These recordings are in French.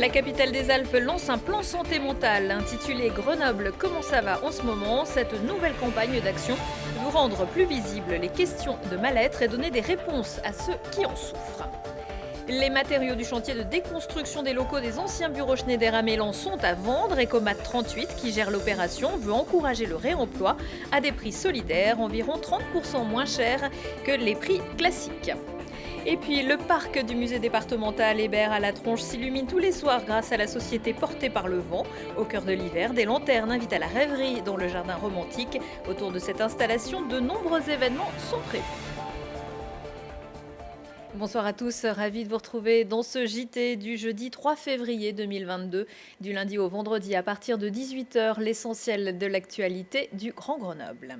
La capitale des Alpes lance un plan santé mentale intitulé Grenoble, comment ça va en ce moment? Cette nouvelle campagne d'action veut rendre plus visibles les questions de mal-être et donner des réponses à ceux qui en souffrent. Les matériaux du chantier de déconstruction des locaux des anciens bureaux Schneider à Mélan sont à vendre. Ecomat 38, qui gère l'opération, veut encourager le réemploi à des prix solidaires, environ 30% moins chers que les prix classiques. Et puis, le parc du musée départemental Hébert à la Tronche s'illumine tous les soirs grâce à la société portée par le vent. Au cœur de l'hiver, des lanternes invitent à la rêverie dans le jardin romantique. Autour de cette installation, de nombreux événements sont prévus. Bonsoir à tous, ravi de vous retrouver dans ce JT du jeudi 3 février 2022. Du lundi au vendredi à partir de 18h, l'essentiel de l'actualité du Grand Grenoble.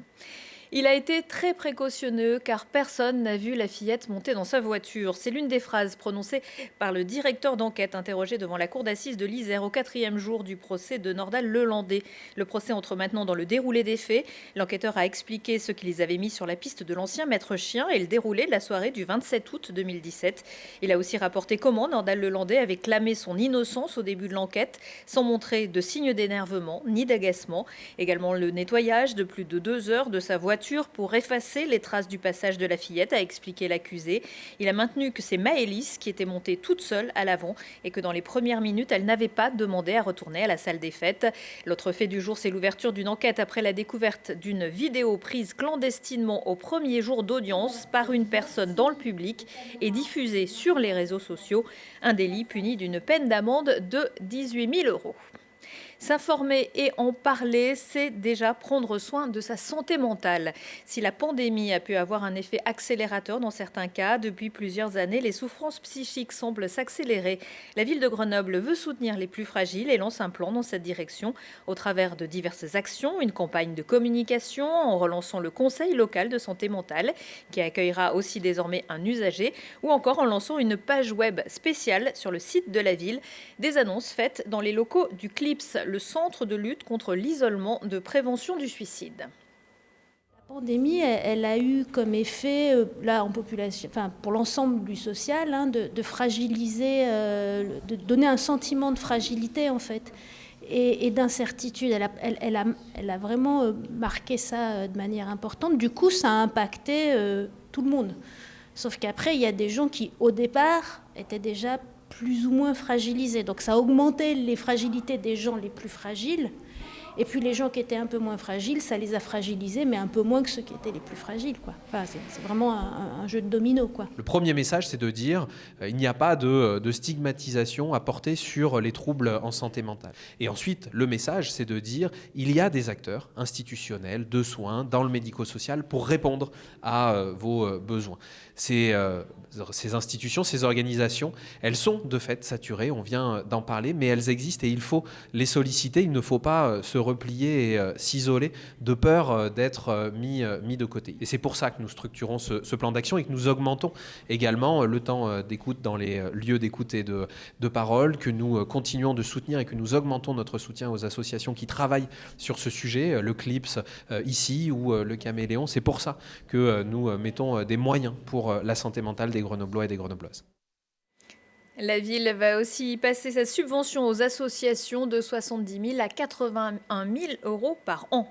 Il a été très précautionneux car personne n'a vu la fillette monter dans sa voiture. C'est l'une des phrases prononcées par le directeur d'enquête interrogé devant la cour d'assises de l'Isère au 4e jour du procès de Nordal-Lelandais. Le procès entre maintenant dans le déroulé des faits. L'enquêteur a expliqué ce qui les avait mis sur la piste de l'ancien maître chien et le déroulé de la soirée du 27 août 2017. Il a aussi rapporté comment Nordal-Lelandais avait clamé son innocence au début de l'enquête sans montrer de signes d'énervement ni d'agacement. Également le nettoyage de plus de 2 heures de sa voiture pour effacer les traces du passage de la fillette, a expliqué l'accusé. Il a maintenu que c'est Maëlys qui était montée toute seule à l'avant et que dans les premières minutes, elle n'avait pas demandé à retourner à la salle des fêtes. L'autre fait du jour, c'est l'ouverture d'une enquête après la découverte d'une vidéo prise clandestinement au premier jour d'audience par une personne dans le public et diffusée sur les réseaux sociaux. Un délit puni d'une peine d'amende de 18 000 €. S'informer et en parler, c'est déjà prendre soin de sa santé mentale. Si la pandémie a pu avoir un effet accélérateur dans certains cas, depuis plusieurs années, les souffrances psychiques semblent s'accélérer. La ville de Grenoble veut soutenir les plus fragiles et lance un plan dans cette direction au travers de diverses actions, une campagne de communication en relançant le conseil local de santé mentale qui accueillera aussi désormais un usager ou encore en lançant une page web spéciale sur le site de la ville. Des annonces faites dans les locaux du CLIPS, le centre de lutte contre l'isolement de prévention du suicide. La pandémie, elle a eu comme effet, là en population, enfin pour l'ensemble du social, de fragiliser, de donner un sentiment de fragilité en fait et d'incertitude. Elle a vraiment marqué ça de manière importante. Du coup, ça a impacté tout le monde. Sauf qu'après, il y a des gens qui, au départ, étaient déjà plus ou moins fragilisés. Donc ça a augmenté les fragilités des gens les plus fragiles. Et puis les gens qui étaient un peu moins fragiles, ça les a fragilisés, mais un peu moins que ceux qui étaient les plus fragiles, quoi. Enfin, c'est vraiment un jeu de domino, quoi. Le premier message, c'est de dire il n'y a pas de stigmatisation à porter sur les troubles en santé mentale. Et ensuite, le message, c'est de dire il y a des acteurs institutionnels de soins dans le médico-social pour répondre à vos besoins. Ces institutions, ces organisations, elles sont de fait saturées, on vient d'en parler, mais elles existent et il faut les solliciter. Il ne faut pas se replier et s'isoler de peur d'être mis de côté. Et c'est pour ça que nous structurons ce plan d'action et que nous augmentons également le temps d'écoute dans les lieux d'écoute et de parole, que nous continuons de soutenir et que nous augmentons notre soutien aux associations qui travaillent sur ce sujet, le CLIPS ici ou le Caméléon. C'est pour ça que nous mettons des moyens pour la santé mentale des Grenoblois et des Grenobloises. La ville va aussi passer sa subvention aux associations de 70 000 à 81 000 € par an.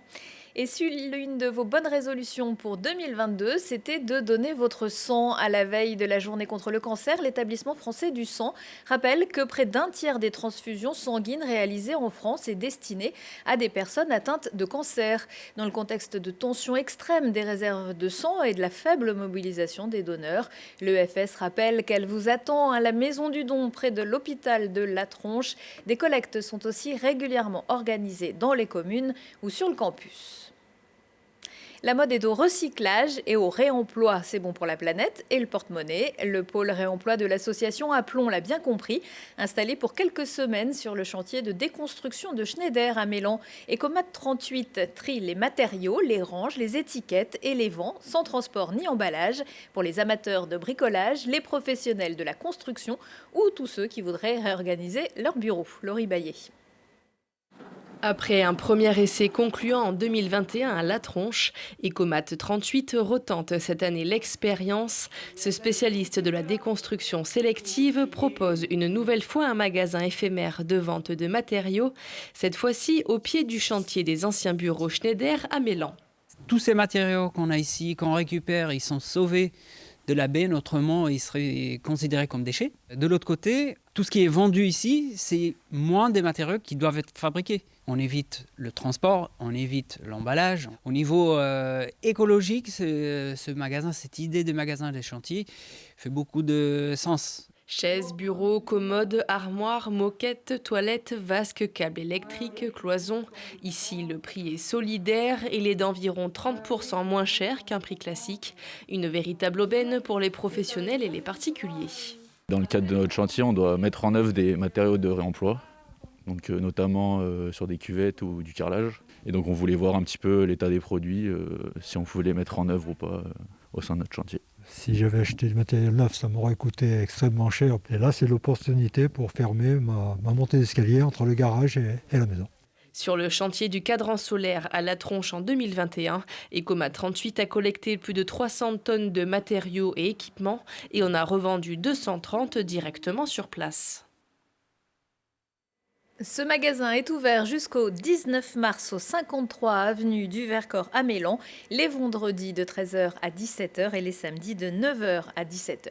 Et si l'une de vos bonnes résolutions pour 2022, c'était de donner votre sang à la veille de la journée contre le cancer, l'établissement français du sang rappelle que près d'un tiers des transfusions sanguines réalisées en France est destiné à des personnes atteintes de cancer. Dans le contexte de tensions extrêmes des réserves de sang et de la faible mobilisation des donneurs, l'EFS rappelle qu'elle vous attend à la Maison du Don près de l'hôpital de La Tronche. Des collectes sont aussi régulièrement organisées dans les communes ou sur le campus. La mode est au recyclage et au réemploi. C'est bon pour la planète et le porte-monnaie. Le pôle réemploi de l'association Aplomb l'a bien compris. Installé pour quelques semaines sur le chantier de déconstruction de Schneider à Mélan, Ecomat 38 trie les matériaux, les range, les étiquettes et les vend sans transport ni emballage pour les amateurs de bricolage, les professionnels de la construction ou tous ceux qui voudraient réorganiser leur bureau. Laurie Baillet. Après un premier essai concluant en 2021 à La Tronche, Ecomat 38 retente cette année l'expérience. Ce spécialiste de la déconstruction sélective propose une nouvelle fois un magasin éphémère de vente de matériaux, cette fois-ci au pied du chantier des anciens bureaux Schneider à Mélan. Tous ces matériaux qu'on a ici, qu'on récupère, ils sont sauvés de la benne, autrement ils seraient considérés comme déchets. De l'autre côté, tout ce qui est vendu ici, c'est moins des matériaux qui doivent être fabriqués. On évite le transport, on évite l'emballage. Au niveau écologique, ce magasin, cette idée de magasin des chantiers fait beaucoup de sens. Chaises, bureaux, commodes, armoires, moquettes, toilettes, vasques, câbles électriques, cloisons. Ici, le prix est solidaire. Il est d'environ 30% moins cher qu'un prix classique. Une véritable aubaine pour les professionnels et les particuliers. Dans le cadre de notre chantier, on doit mettre en œuvre des matériaux de réemploi, donc notamment sur des cuvettes ou du carrelage. Et donc on voulait voir un petit peu l'état des produits, si on pouvait les mettre en œuvre ou pas au sein de notre chantier. Si j'avais acheté du matériel neuf, ça m'aurait coûté extrêmement cher. Et là, c'est l'opportunité pour fermer ma montée d'escalier entre le garage et la maison. Sur le chantier du cadran solaire à La Tronche en 2021, Ecomat 38 a collecté plus de 300 tonnes de matériaux et équipements et en a revendu 230 directement sur place. Ce magasin est ouvert jusqu'au 19 mars au 53 avenue du Vercors à Mélan, les vendredis de 13h à 17h et les samedis de 9h à 17h.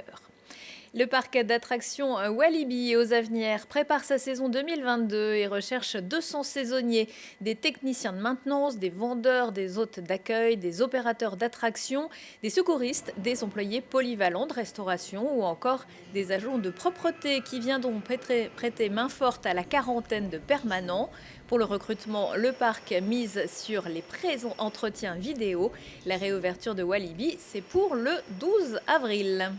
Le parc d'attractions Walibi aux Avenières prépare sa saison 2022 et recherche 200 saisonniers, des techniciens de maintenance, des vendeurs, des hôtes d'accueil, des opérateurs d'attractions, des secouristes, des employés polyvalents de restauration ou encore des agents de propreté qui viendront prêter main forte à la quarantaine de permanents. Pour le recrutement, le parc mise sur les pré-entretiens vidéo. La réouverture de Walibi, c'est pour le 12 avril.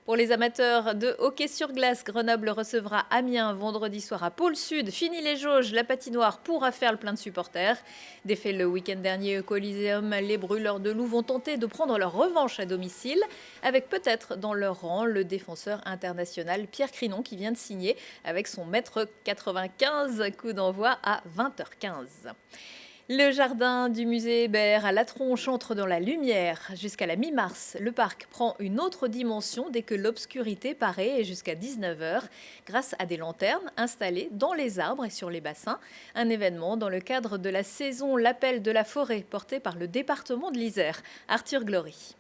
Pour les amateurs de hockey sur glace, Grenoble recevra Amiens vendredi soir à Pôle Sud. Fini les jauges, la patinoire pourra faire le plein de supporters. Défait le week-end dernier au Coliseum, les brûleurs de loups vont tenter de prendre leur revanche à domicile, avec peut-être dans leur rang le défenseur international Pierre Crinon qui vient de signer avec son mètre 95, coup d'envoi à 20h15. Le jardin du musée Hébert à La Tronche entre dans la lumière. Jusqu'à la mi-mars, le parc prend une autre dimension dès que l'obscurité paraît et jusqu'à 19h grâce à des lanternes installées dans les arbres et sur les bassins. Un événement dans le cadre de la saison L'Appel de la forêt porté par le département de l'Isère. Arthur Glory.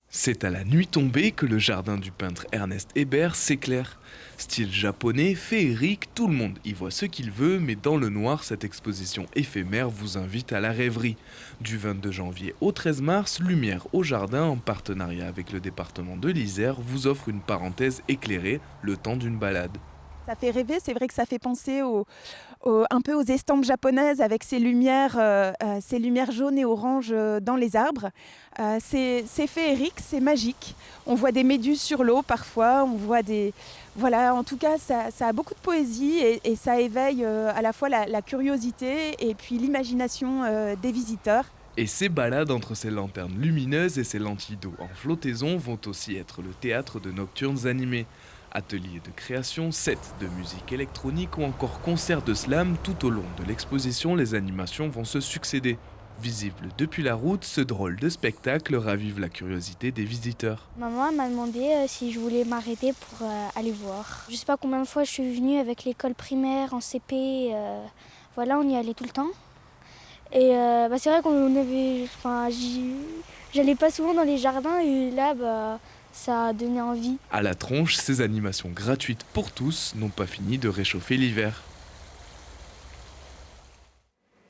C'est à la nuit tombée que le jardin du peintre Ernest Hébert s'éclaire. Style japonais, féerique, tout le monde y voit ce qu'il veut, mais dans le noir, cette exposition éphémère vous invite à la rêverie. Du 22 janvier au 13 mars, Lumière au jardin, en partenariat avec le département de l'Isère, vous offre une parenthèse éclairée, le temps d'une balade. Ça fait rêver, c'est vrai que ça fait penser un peu aux estampes japonaises avec ces lumières jaunes et oranges dans les arbres. C'est féerique, c'est magique. On voit des méduses sur l'eau parfois, on voit des... Voilà, en tout cas, ça a beaucoup de poésie et ça éveille à la fois la curiosité et puis l'imagination des visiteurs. Et ces balades entre ces lanternes lumineuses et ces lentilles d'eau en flottaison vont aussi être le théâtre de nocturnes animés. Ateliers de création, sets de musique électronique ou encore concerts de slam, tout au long de l'exposition, les animations vont se succéder. Visible depuis la route, ce drôle de spectacle ravive la curiosité des visiteurs. Maman m'a demandé si je voulais m'arrêter pour aller voir. Je sais pas combien de fois je suis venue avec l'école primaire en CP. Voilà, on y allait tout le temps. Et c'est vrai j'allais pas souvent dans les jardins et là, ça a donné envie. À La Tronche, ces animations gratuites pour tous n'ont pas fini de réchauffer l'hiver.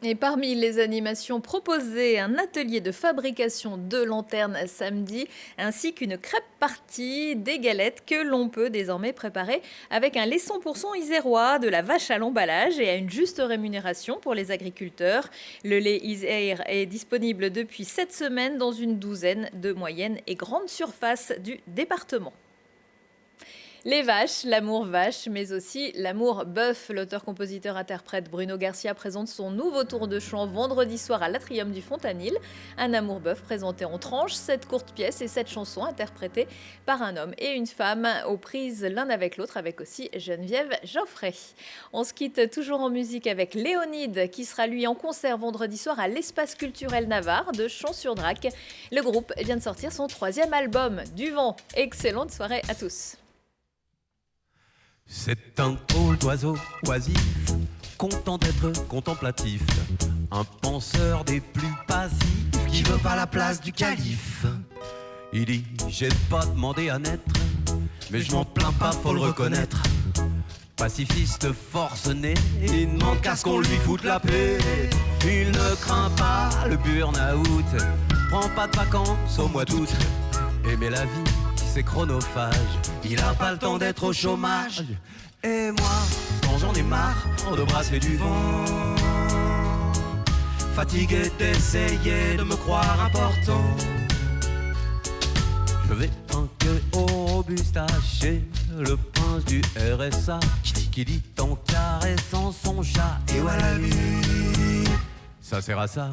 Et parmi les animations proposées, un atelier de fabrication de lanternes samedi, ainsi qu'une crêpe partie, des galettes que l'on peut désormais préparer avec un lait 100% isérois, de la vache à l'emballage et à une juste rémunération pour les agriculteurs. Le lait Isère est disponible depuis 7 semaines dans une douzaine de moyennes et grandes surfaces du département. Les vaches, l'amour vache, mais aussi l'amour bœuf. L'auteur-compositeur-interprète Bruno Garcia présente son nouveau tour de chant vendredi soir à l'Atrium du Fontanil. Un amour bœuf présenté en tranches, 7 courtes pièces et 7 chansons interprétées par un homme et une femme aux prises l'un avec l'autre, avec aussi Geneviève Geoffrey. On se quitte toujours en musique avec Léonide qui sera lui en concert vendredi soir à l'Espace culturel Navarre de Champs-sur-Drac. Le groupe vient de sortir son 3e album, Du vent. Excellente soirée à tous. C'est un drôle d'oiseau oisif, content d'être contemplatif, un penseur des plus passifs qui veut pas la place du calife. Il dit j'ai pas demandé à naître, mais je m'en plains pas, faut le reconnaître. Pacifiste forcené, il ne demande qu'à ce qu'on lui foute la paix. Il ne craint pas le burn-out, prend pas de vacances au mois d'août. Aimer la vie, c'est chronophage, il a pas le temps d'être au chômage. Et moi, quand j'en ai marre de brasser du vent, fatigué d'essayer de me croire important, je vais trinquer au Robusta chez le prince du RSA, qui dit en caressant son chat. Et voilà la vie, ça sert à ça.